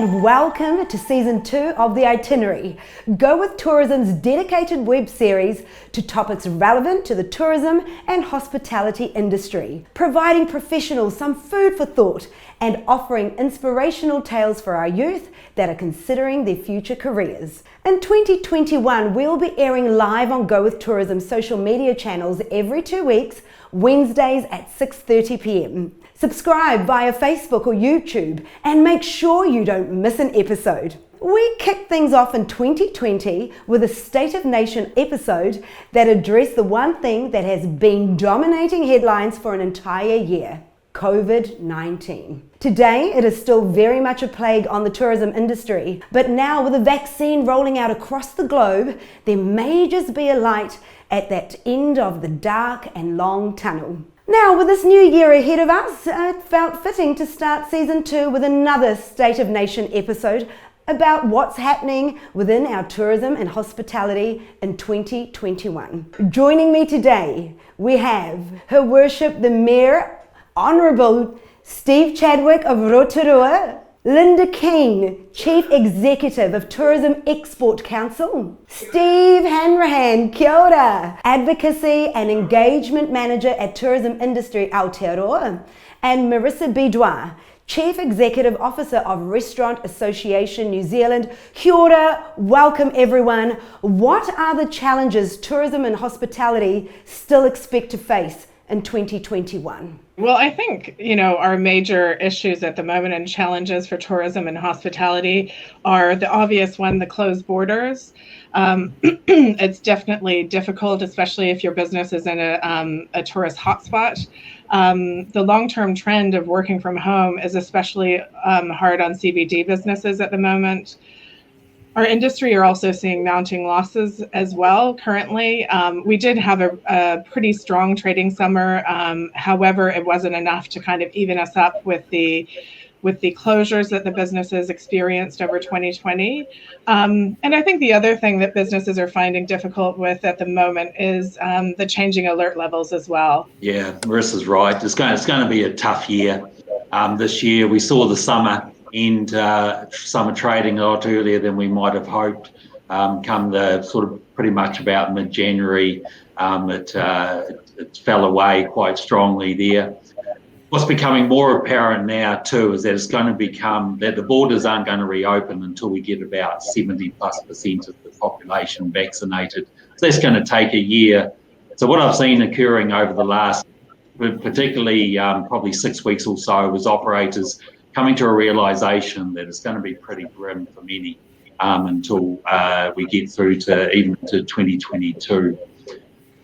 and welcome to Season 2 of the Itinerary, Go With Tourism's dedicated web series to topics relevant to the tourism and hospitality industry, providing professionals some food for thought and offering inspirational tales for our youth that are considering their future careers. In 2021, we'll be airing live on Go With Tourism's social media channels every 2 weeks, Wednesdays at 6:30 p.m. Subscribe via Facebook or YouTube and make sure you don't miss an episode. We kicked things off in 2020 with a State of Nation episode that addressed the one thing that has been dominating headlines for an entire year: COVID-19. Today, it is still very much a plague on the tourism industry, but now with a vaccine rolling out across the globe, there may just be a light at that end of the dark and long tunnel. Now, with this new year ahead of us, it felt fitting to start Season 2 with another State of Nation episode about what's happening within our tourism and hospitality in 2021. Joining me today, we have Her Worship the Mayor, Honourable Steve Chadwick of Rotorua, Lynda Keene, Chief Executive of Tourism Export Council, Steve Hanrahan, kia ora, Advocacy and Engagement Manager at Tourism Industry Aotearoa, and Marisa Bidois, Chief Executive Officer of Restaurant Association New Zealand. Kia ora, welcome everyone. What are the challenges tourism and hospitality still expect to face in 2021? Well, I think, our major issues at the moment and challenges for tourism and hospitality are the obvious one, the closed borders. It's definitely difficult, especially if your business is in a tourist hotspot. The long-term trend of working from home is especially hard on CBD businesses at the moment. Our industry are also seeing mounting losses as well currently. We did have a pretty strong trading summer. However, it wasn't enough to kind of even us up with the closures that the businesses experienced over 2020. And I think the other thing that businesses are finding difficult with at the moment is the changing alert levels as well. Yeah, Marisa's right. It's going to be a tough year. This year we saw the summer trading a lot earlier than we might have hoped. Come the sort of pretty much about mid-January, it fell away quite strongly there. What's becoming more apparent now too is that it's going to become that the borders aren't going to reopen until we get about 70+% of the population vaccinated. So that's going to take a year. So what I've seen occurring over the last, particularly probably 6 weeks or so, was operators coming to a realisation that it's going to be pretty grim for many until we get through to even to 2022.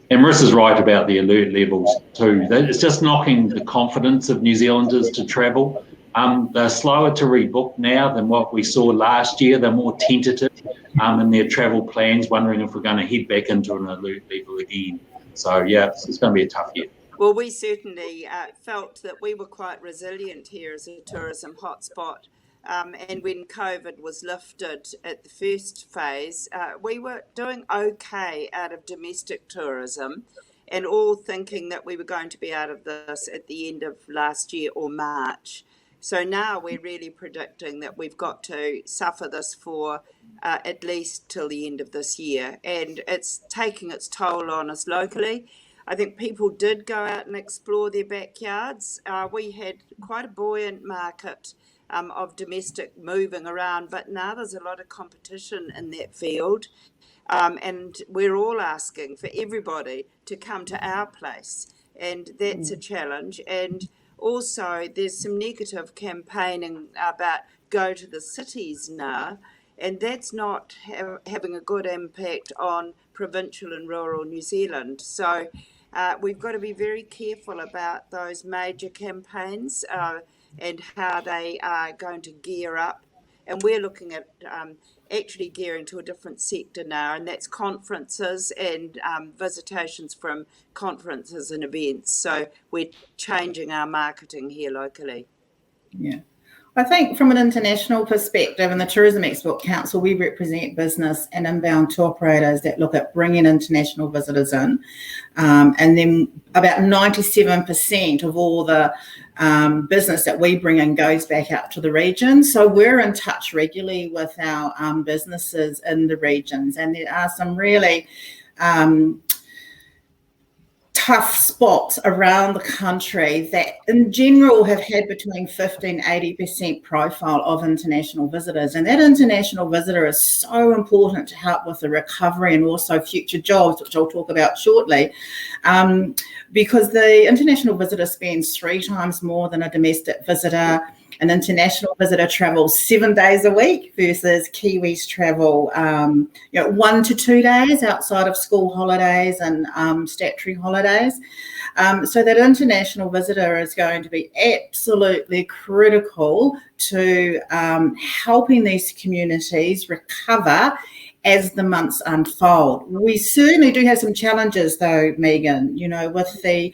And Marisa's right about the alert levels too. It's just knocking the confidence of New Zealanders to travel. They're slower to rebook now than what we saw last year. They're more tentative in their travel plans, wondering if we're going to head back into an alert level again. So yeah, it's going to be a tough year. Well, we certainly felt that we were quite resilient here as a tourism hotspot. And when COVID was lifted at the first phase, we were doing okay out of domestic tourism, and all thinking that we were going to be out of this at the end of last year or March. So now we're really predicting that we've got to suffer this for at least till the end of this year. And it's taking its toll on us locally. I think people did go out and explore their backyards. We had quite a buoyant market of domestic moving around, but now there's a lot of competition in that field. And we're all asking for everybody to come to our place, and that's a challenge. And also there's some negative campaigning about go to the cities now, and that's not having a good impact on provincial and rural New Zealand. So we've got to be very careful about those major campaigns and how they are going to gear up. And we're looking at actually gearing to a different sector now, and that's conferences and visitations from conferences and events. So we're changing our marketing here locally. Yeah. I think from an international perspective, in the Tourism Export Council, we represent business and inbound tour operators that look at bringing international visitors in. And then about 97% of all the business that we bring in goes back out to the regions. So we're in touch regularly with our businesses in the regions, and there are some really tough spots around the country that in general have had between 15 80% profile of international visitors, and that international visitor is so important to help with the recovery and also future jobs, which I'll talk about shortly, because the international visitor spends 3 times more than a domestic visitor. An international visitor travels 7 days a week versus Kiwis travel 1 to 2 days outside of school holidays and statutory holidays. So that international visitor is going to be absolutely critical to helping these communities recover as the months unfold. We certainly do have some challenges though, Megan, with the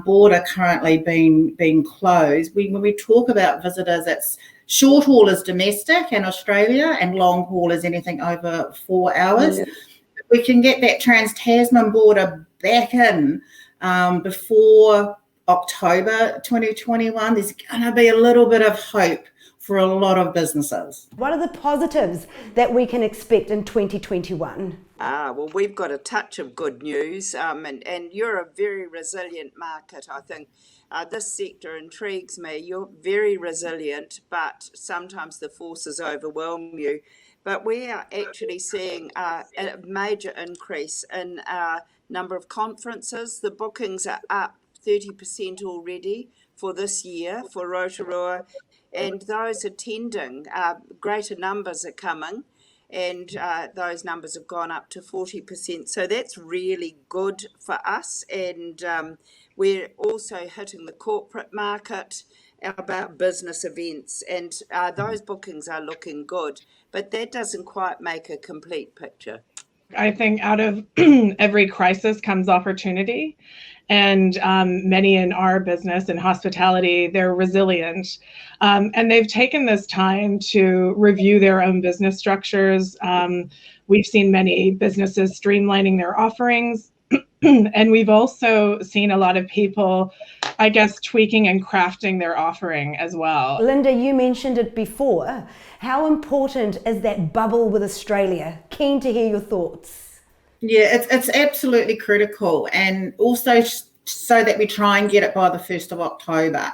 border currently being closed. When we talk about visitors, it's short haul is domestic and Australia, and long haul is anything over 4 hours. Yeah. If we can get that Trans-Tasman border back in before October 2021, there's going to be a little bit of hope for a lot of businesses. What are the positives that we can expect in 2021? Well, we've got a touch of good news, and you're a very resilient market. I think this sector intrigues me. You're very resilient, but sometimes the forces overwhelm you. But we are actually seeing a major increase in our number of conferences. The bookings are up 30% already for this year for Rotorua, and those attending, greater numbers are coming, and those numbers have gone up to 40%. So that's really good for us, and we're also hitting the corporate market about business events, and those bookings are looking good, but that doesn't quite make a complete picture. I think out of every crisis comes opportunity, and many in our business and hospitality, they're resilient, and they've taken this time to review their own business structures. We've seen many businesses streamlining their offerings, and we've also seen a lot of people, I guess, tweaking and crafting their offering as well. Lynda, you mentioned it before. How important is that bubble with Australia? Keen to hear your thoughts. Yeah, it's absolutely critical, and also so that we try and get it by the 1st of October.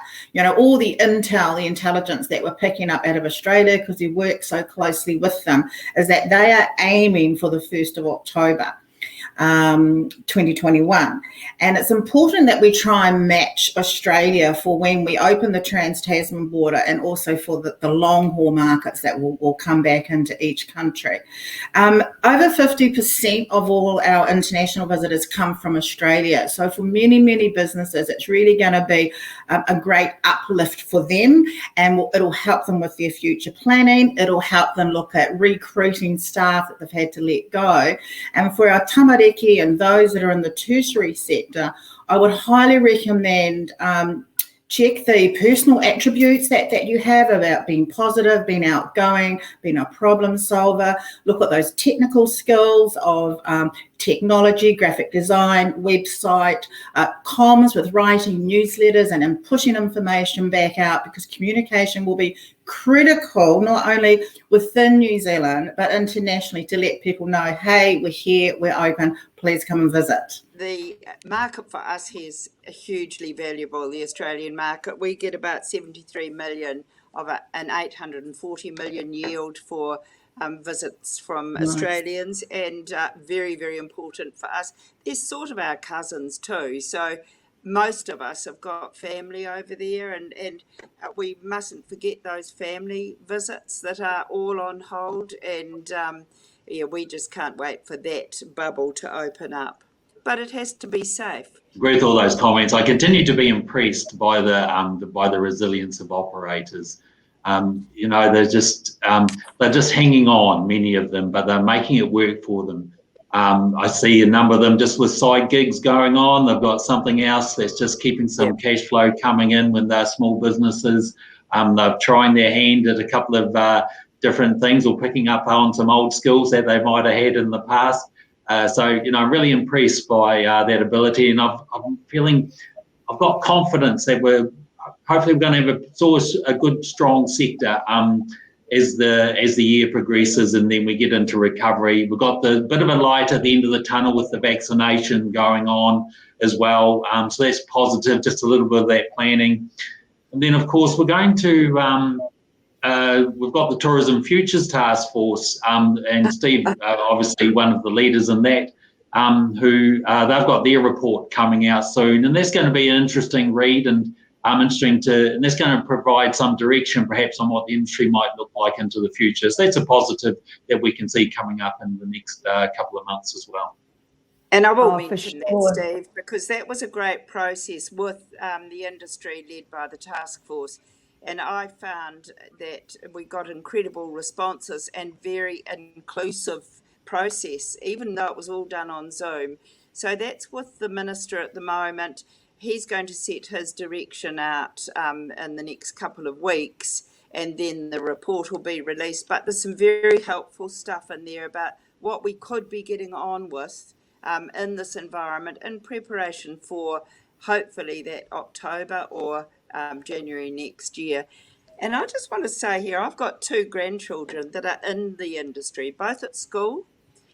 All the intel, the intelligence that we're picking up out of Australia, because we work so closely with them, is that they are aiming for the 1st of October. 2021, and it's important that we try and match Australia for when we open the Trans-Tasman border, and also for the long haul markets that will come back into each country. Over 50% of all our international visitors come from Australia, so for many businesses it's really going to be a great uplift for them, and it'll help them with their future planning. It'll help them look at recruiting staff that they've had to let go, and for our tamariki and those that are in the tertiary sector, I would highly recommend check the personal attributes that you have about being positive, being outgoing, being a problem solver. Look at those technical skills of technology, graphic design, website, comms with writing newsletters and pushing information back out, because communication will be critical, not only within New Zealand, but internationally, to let people know, hey, we're here, we're open, please come and visit. The market for us here is hugely valuable, the Australian market. We get about 73 million of an 840 million yield for visits from Australians, and very, very important for us. They're sort of our cousins too, so most of us have got family over there, and we mustn't forget those family visits that are all on hold, and we just can't wait for that bubble to open up. But it has to be safe. Agree with all those comments. I continue to be impressed by the resilience of operators. They're just hanging on, many of them, but they're making it work for them. I see a number of them just with side gigs going on. They've got something else that's just keeping some cash flow coming in when they're small businesses. They're trying their hand at a couple of different things or picking up on some old skills that they might have had in the past. So, I'm really impressed by that ability, and I'm feeling I've got confidence that we're going to have a good, strong sector as the year progresses, and then we get into recovery. We've got the bit of a light at the end of the tunnel with the vaccination going on as well. So that's positive, just a little bit of that planning. And then, of course, we're going to, we've got the Tourism Futures Taskforce, and Steve, obviously one of the leaders in that, who they've got their report coming out soon. And that's going to be an interesting read and and that's going to provide some direction perhaps on what the industry might look like into the future. So that's a positive that we can see coming up in the next couple of months as well. And I will mention that, Steve, because that was a great process with the industry led by the task force. And I found that we got incredible responses and very inclusive process, even though it was all done on Zoom. So that's with the minister at the moment. He's going to set his direction out in the next couple of weeks, and then the report will be released. But there's some very helpful stuff in there about what we could be getting on with in this environment in preparation for hopefully that October or January next year. And I just want to say here, I've got 2 grandchildren that are in the industry, both at school,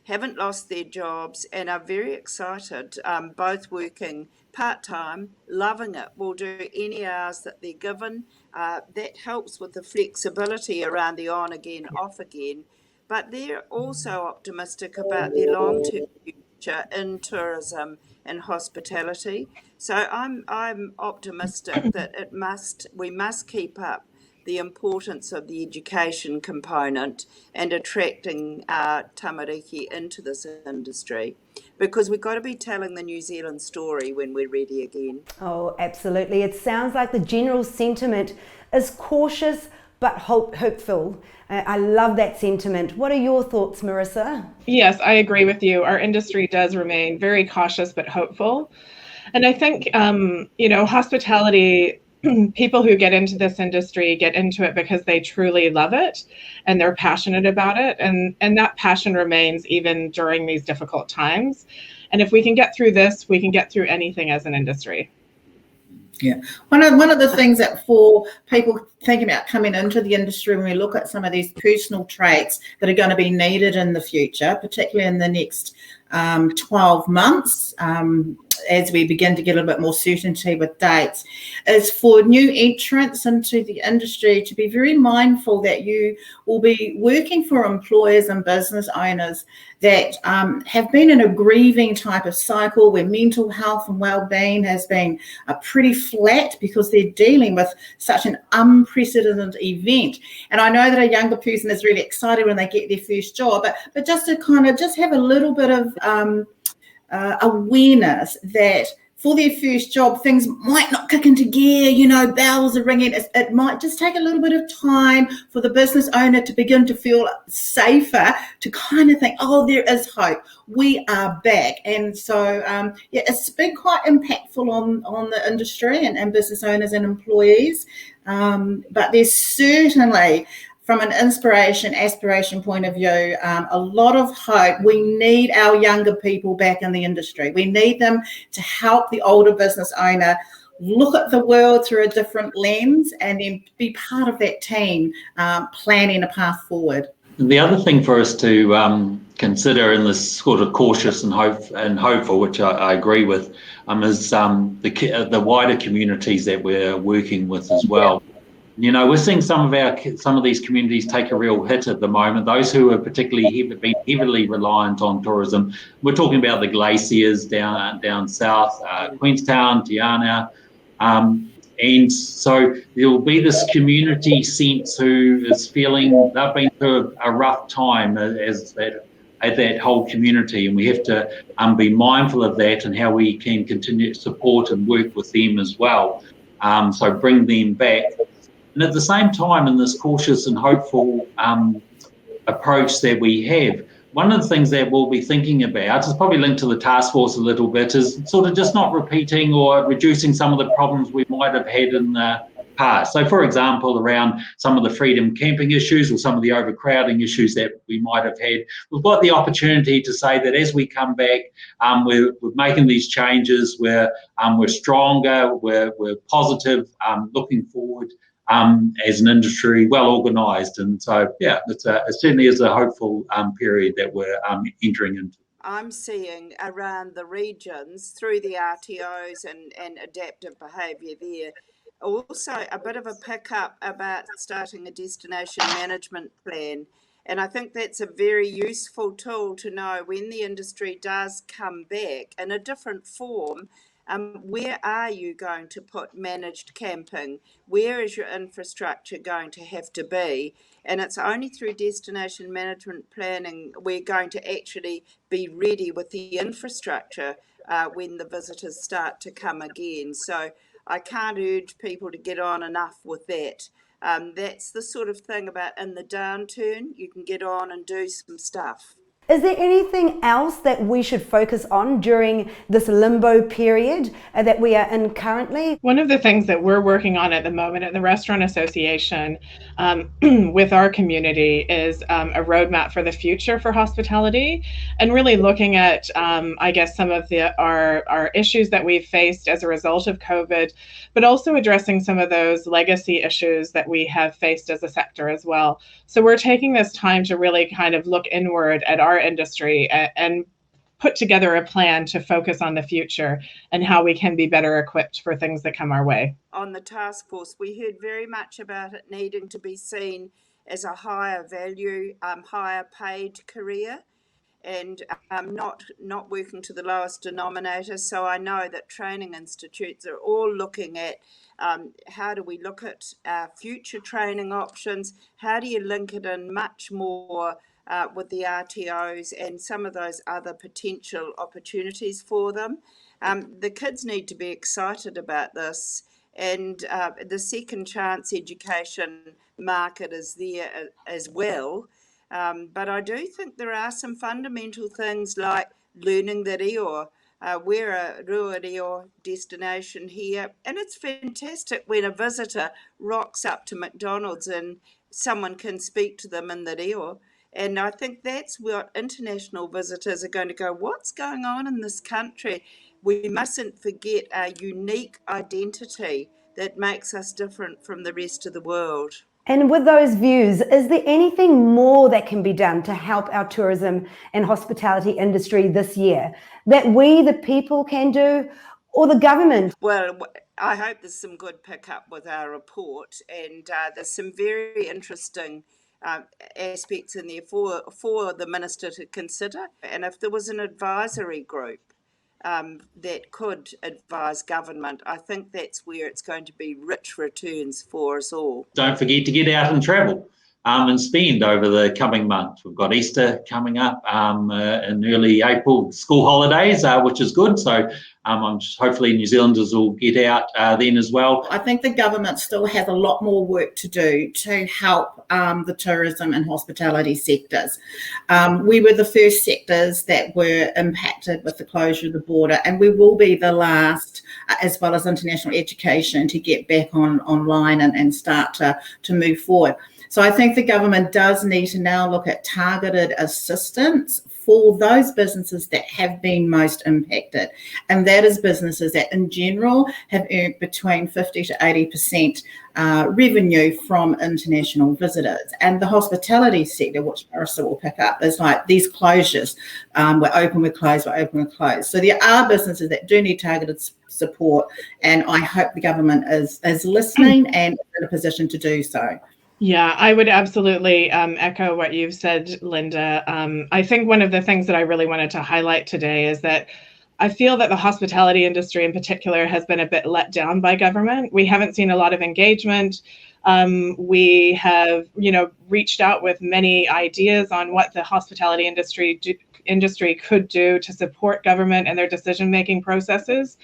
haven't lost their jobs, and are very excited, both working part-time, loving it, will do any hours that they're given. That helps with the flexibility around the on again, off again. But they're also optimistic about their long-term future in tourism and hospitality. So I'm optimistic that we must keep up the importance of the education component and attracting tamariki into this industry, because we've got to be telling the New Zealand story when we're ready again. Oh, absolutely. It sounds like the general sentiment is cautious but hopeful. I love that sentiment. What are your thoughts, Marisa? Yes, I agree with you. Our industry does remain very cautious but hopeful. And I think, hospitality, people who get into this industry get into it because they truly love it and they're passionate about it. And that passion remains even during these difficult times. And if we can get through this, we can get through anything as an industry. Yeah, one of the things that for people thinking about coming into the industry, when we look at some of these personal traits that are going to be needed in the future, particularly in the next 12 months, as we begin to get a little bit more certainty with dates, is for new entrants into the industry to be very mindful that you will be working for employers and business owners that have been in a grieving type of cycle where mental health and well-being has been pretty flat because they're dealing with such an unprecedented event. And I know that a younger person is really excited when they get their first job, but just to kind of just have a little bit of awareness that for their first job, things might not kick into gear, bells are ringing. It might just take a little bit of time for the business owner to begin to feel safer, to kind of think, oh, there is hope. We are back. And so, it's been quite impactful on the industry and business owners and employees. But there's certainly, from an aspiration point of view, a lot of hope. We need our younger people back in the industry. We need them to help the older business owner look at the world through a different lens and then be part of that team planning a path forward. And the other thing for us to consider in this sort of cautious and hopeful, which I agree with, is the wider communities that we're working with as well. We're seeing some of these communities take a real hit at the moment. Those who are particularly been heavily reliant on tourism. We're talking about the glaciers down south, Queenstown, Tiana, and so there will be this community sense who is feeling they've been through a rough time as that whole community, and we have to be mindful of that and how we can continue to support and work with them as well. So bring them back. And at the same time, in this cautious and hopeful approach that we have, one of the things that we'll be thinking about is probably linked to the task force a little bit, is sort of just not repeating or reducing some of the problems we might have had in past. So, for example, around some of the freedom camping issues or some of the overcrowding issues that we might have had, we've got the opportunity to say that as we come back, we're making these changes, we're stronger, we're positive, looking forward as an industry, well organised. And so, yeah, it certainly is a hopeful period that we're entering into. I'm seeing around the regions through the RTOs and adaptive behaviour there, also a bit of a pickup about starting a destination management plan. And I think that's a very useful tool to know when the industry does come back in a different form. Where are you going to put managed camping? Where is your infrastructure going to have to be? And it's only through destination management planning we're going to actually be ready with the infrastructure when the visitors start to come again. So I can't urge people to get on enough with that. That's the sort of thing about in the downturn, you can get on and do some stuff. Is there anything else that we should focus on during this limbo period that we are in currently? One of the things that we're working on at the moment at the Restaurant Association with our community is a roadmap for the future for hospitality, and really looking at, I guess, some of our issues that we've faced as a result of COVID, but also addressing some of those legacy issues that we have faced as a sector as well. So we're taking this time to really kind of look inward at our industry and put together a plan to focus on the future and how we can be better equipped for things that come our way. On the task force, we heard very much about it needing to be seen as a higher value, higher paid career, and not working to the lowest denominator. So I know that training institutes are all looking at how do we look at future training options? How do you link it in much more with the RTOs and some of those other potential opportunities for them? The kids need to be excited about this, and the second chance education market is there as well. But I do think there are some fundamental things like learning the reo. We're a rua reo destination here, and it's fantastic when a visitor rocks up to McDonald's and someone can speak to them in the reo. And I think that's what international visitors are going to go, what's going on in this country? We mustn't forget our unique identity that makes us different from the rest of the world. And with those views, is there anything more that can be done to help our tourism and hospitality industry this year that we, the people, can do, or the government? Well, I hope there's some good pickup with our report, and there's some very interesting aspects in there for the minister to consider. And if there was an advisory group that could advise government, I think that's where it's going to be rich returns for us all. Don't forget to get out and travel and spend over the coming months. We've got Easter coming up in early April, school holidays, which is good. So hopefully New Zealanders will get out then as well. I think the government still has a lot more work to do to help the tourism and hospitality sectors. We were the first sectors that were impacted with the closure of the border, and we will be the last, as well as international education, to get back online and start to move forward. So I think the government does need to now look at targeted assistance for those businesses that have been most impacted. And that is businesses that in general have earned between 50 to 80% revenue from international visitors. And the hospitality sector, which Marisa will pick up, is like these closures. We're open, we're closed, we're open, we're closed. So there are businesses that do need targeted support. And I hope the government is listening and is in a position to do so. Yeah, I would absolutely echo what you've said, Lynda. I think one of the things that I really wanted to highlight today is that I feel that the hospitality industry in particular has been a bit let down by government. We haven't seen a lot of engagement. We have, reached out with many ideas on what the hospitality industry could do to support government and their decision-making processes.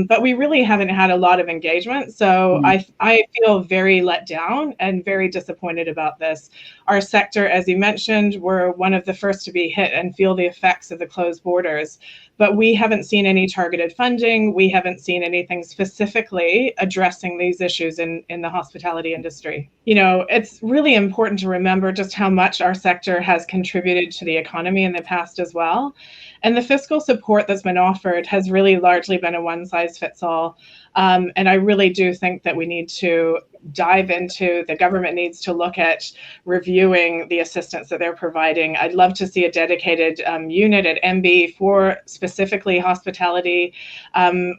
but we really haven't had a lot of engagement. So I feel very let down and very disappointed about this. Our sector, as you mentioned, we're one of the first to be hit and feel the effects of the closed borders. But we haven't seen any targeted funding. We haven't seen anything specifically addressing these issues in the hospitality industry. You know, it's really important to remember just how much our sector has contributed to the economy in the past as well. And the fiscal support that's been offered has really largely been a one-size-fits-all. And I really do think that we need to dive into, the government needs to look at reviewing the assistance that they're providing. I'd love to see a dedicated unit at MB for specifically hospitality.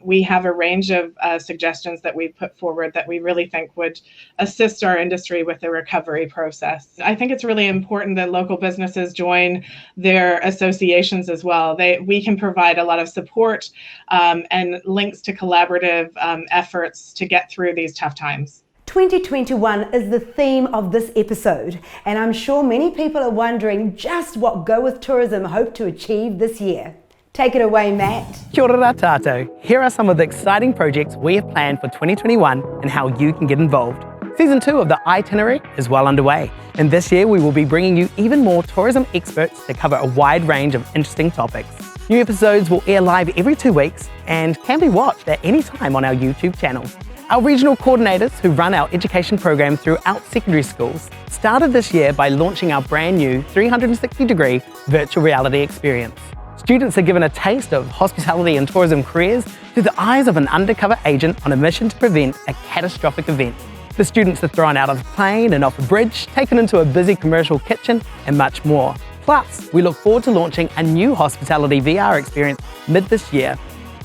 We have a range of suggestions that we've put forward that we really think would assist our industry with the recovery process. I think it's really important that local businesses join their associations as well. We can provide a lot of support and links to collaborative efforts to get through these tough times. 2021 is the theme of this episode, and I'm sure many people are wondering just what Go With Tourism hope to achieve this year. Take it away, Matt. Kia ora tātou. Here are some of the exciting projects we have planned for 2021 and how you can get involved. Season 2 of the Itinerary is well underway, and this year we will be bringing you even more tourism experts to cover a wide range of interesting topics. New episodes will air live every 2 weeks and can be watched at any time on our YouTube channel. Our regional coordinators who run our education program throughout secondary schools started this year by launching our brand new 360-degree virtual reality experience. Students are given a taste of hospitality and tourism careers through the eyes of an undercover agent on a mission to prevent a catastrophic event. The students are thrown out of a plane and off a bridge, taken into a busy commercial kitchen, and much more. Plus, we look forward to launching a new hospitality VR experience mid this year.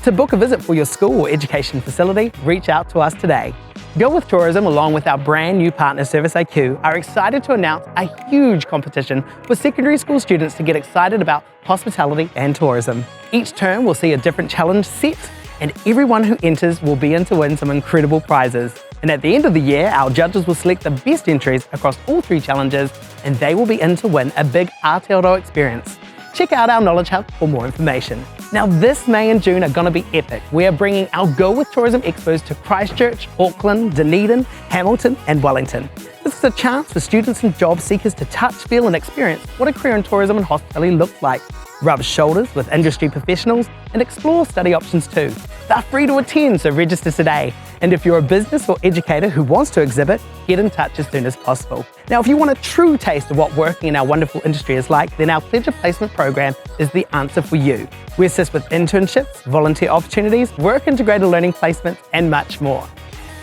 To book a visit for your school or education facility, reach out to us today. Go With Tourism, along with our brand new partner Service IQ, are excited to announce a huge competition for secondary school students to get excited about hospitality and tourism. Each term will see a different challenge set, and everyone who enters will be in to win some incredible prizes. And at the end of the year, our judges will select the best entries across all 3 challenges, and they will be in to win a big Aotearoa experience. Check out our Knowledge Hub for more information. Now this May and June are going to be epic. We are bringing our Go With Tourism expos to Christchurch, Auckland, Dunedin, Hamilton and Wellington. This is a chance for students and job seekers to touch, feel and experience what a career in tourism and hospitality looks like. Rub shoulders with industry professionals and explore study options too. They're free to attend, so register today. And if you're a business or educator who wants to exhibit, get in touch as soon as possible. Now, if you want a true taste of what working in our wonderful industry is like, then our Pledge of Placement program is the answer for you. We assist with internships, volunteer opportunities, work-integrated learning placements, and much more.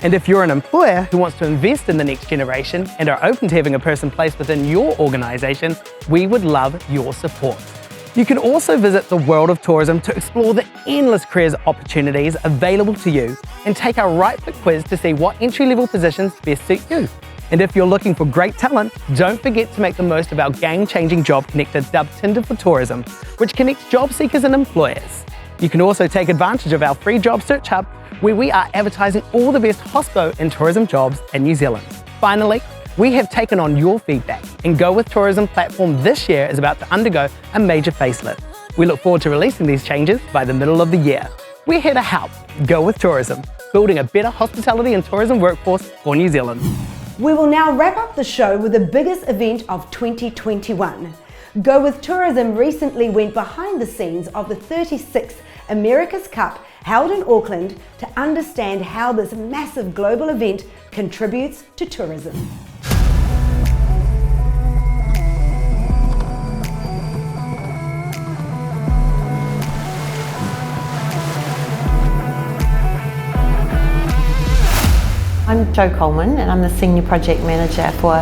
And if you're an employer who wants to invest in the next generation and are open to having a person placed within your organisation, we would love your support. You can also visit the world of tourism to explore the endless careers opportunities available to you and take our Right Fit quiz to see what entry-level positions best suit you. And if you're looking for great talent, don't forget to make the most of our game-changing job connector dubbed Tinder for Tourism, which connects job seekers and employers. You can also take advantage of our free job search hub, where we are advertising all the best hospo and tourism jobs in New Zealand. Finally, we have taken on your feedback, and Go With Tourism platform this year is about to undergo a major facelift. We look forward to releasing these changes by the middle of the year. We're here to help Go With Tourism, building a better hospitality and tourism workforce for New Zealand. We will now wrap up the show with the biggest event of 2021. Go With Tourism recently went behind the scenes of the 36th America's Cup held in Auckland to understand how this massive global event contributes to tourism. I'm Jo Coleman and I'm the Senior Project Manager for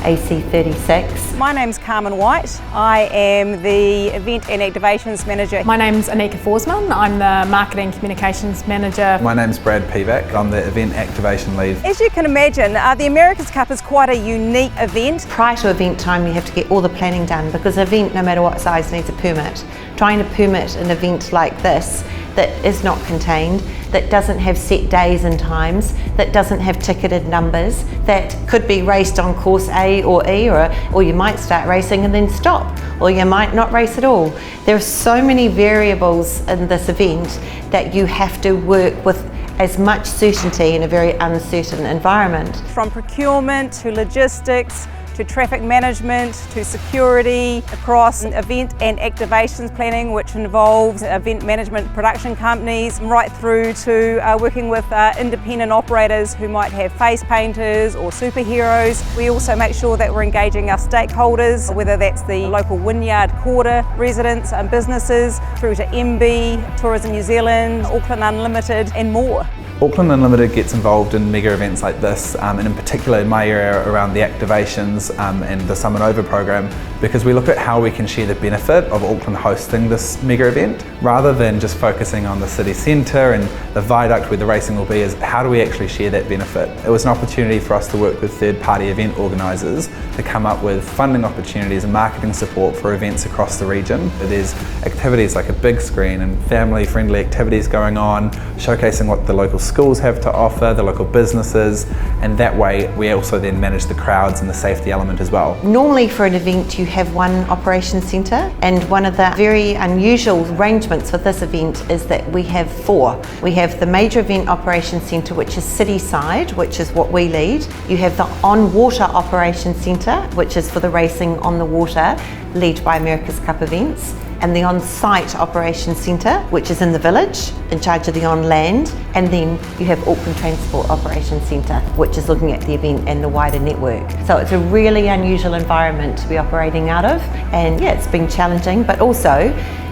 AC36. My name's Carmen White. I am the Event and Activations Manager. My name's Anika Forsman. I'm the Marketing Communications Manager. My name's Brad Pivac. I'm the Event Activation Lead. As you can imagine, the America's Cup is quite a unique event. Prior to event time, you have to get all the planning done because an event, no matter what size, needs a permit. Trying to permit an event like this that is not contained, that doesn't have set days and times, that doesn't have ticketed numbers, that could be raced on course A or E, or you might start racing and then stop, or you might not race at all. There are so many variables in this event that you have to work with as much certainty in a very uncertain environment. From procurement to logistics, to traffic management, to security, across event and activations planning, which involves event management production companies, right through to working with independent operators who might have face painters or superheroes. We also make sure that we're engaging our stakeholders, whether that's the local Wynyard Quarter residents and businesses, through to MB, Tourism New Zealand, Auckland Unlimited and more. Auckland Unlimited gets involved in mega events like this, and in particular in my area around the activations and the Summit Over program, because we look at how we can share the benefit of Auckland hosting this mega event, rather than just focusing on the city centre and the viaduct where the racing will be. Is how do we actually share that benefit? It was an opportunity for us to work with third-party event organisers to come up with funding opportunities and marketing support for events across the region. There's activities like a big screen and family-friendly activities going on, showcasing what the local schools have to offer, the local businesses, and that way we also then manage the crowds and the safety element as well. Normally for an event you have one operations centre, and one of the very unusual arrangements for this event is that we have four. We have the major event operations centre, which is city side, which is what we lead. You have the on-water operations centre, which is for the racing on the water, led by America's Cup events, and the on-site operations centre, which is in the village, in charge of the on-land, and then you have Auckland Transport Operations Centre, which is looking at the event and the wider network. So it's a really unusual environment to be operating out of, and yeah, it's been challenging, but also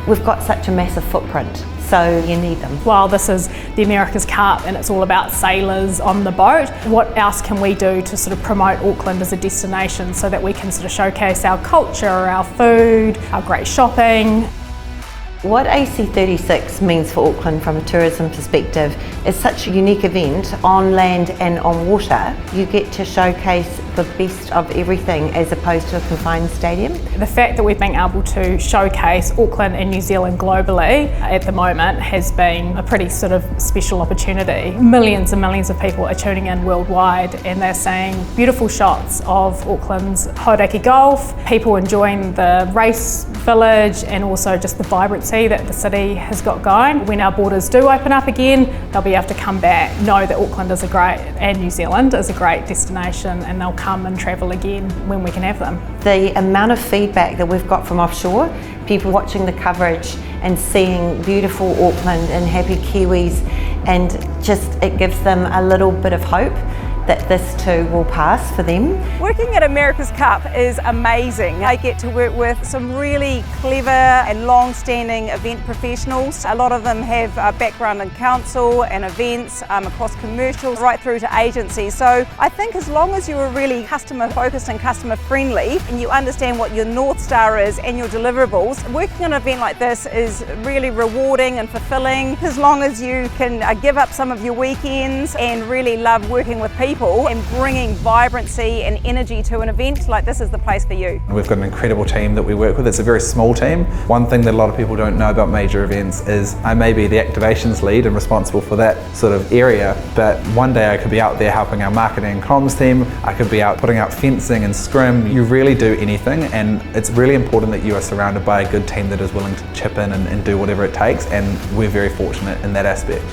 we've got such a massive footprint, so you need them. While this is the America's Cup and it's all about sailors on the boat, what else can we do to sort of promote Auckland as a destination so that we can sort of showcase our culture, our food, our great shopping? What AC36 means for Auckland from a tourism perspective is such a unique event on land and on water. You get to showcase the best of everything as opposed to a confined stadium. The fact that we've been able to showcase Auckland and New Zealand globally at the moment has been a pretty sort of special opportunity. Millions and millions of people are tuning in worldwide, and they're seeing beautiful shots of Auckland's Hauraki Gulf, people enjoying the race village and also just the vibrancy that the city has got going. When our borders do open up again, they'll be able to come back, know that Auckland is a great, and New Zealand is a great destination, and they'll come and travel again when we can have them. The amount of feedback that we've got from offshore, people watching the coverage and seeing beautiful Auckland and happy Kiwis, and just it gives them a little bit of hope that this too will pass for them. Working at America's Cup is amazing. I get to work with some really clever and long-standing event professionals. A lot of them have a background in council and events across commercials right through to agencies. So I think as long as you're really customer focused and customer friendly and you understand what your North Star is and your deliverables, working on an event like this is really rewarding and fulfilling, as long as you can give up some of your weekends and really love working with people and bringing vibrancy and energy to an event. Like, this is the place for you. We've got an incredible team that we work with. It's a very small team. One thing that a lot of people don't know about major events is I may be the activations lead and responsible for that sort of area, but one day I could be out there helping our marketing and comms team. I could be out putting out fencing and scrim. You really do anything, and it's really important that you are surrounded by a good team that is willing to chip in and do whatever it takes, and we're very fortunate in that aspect.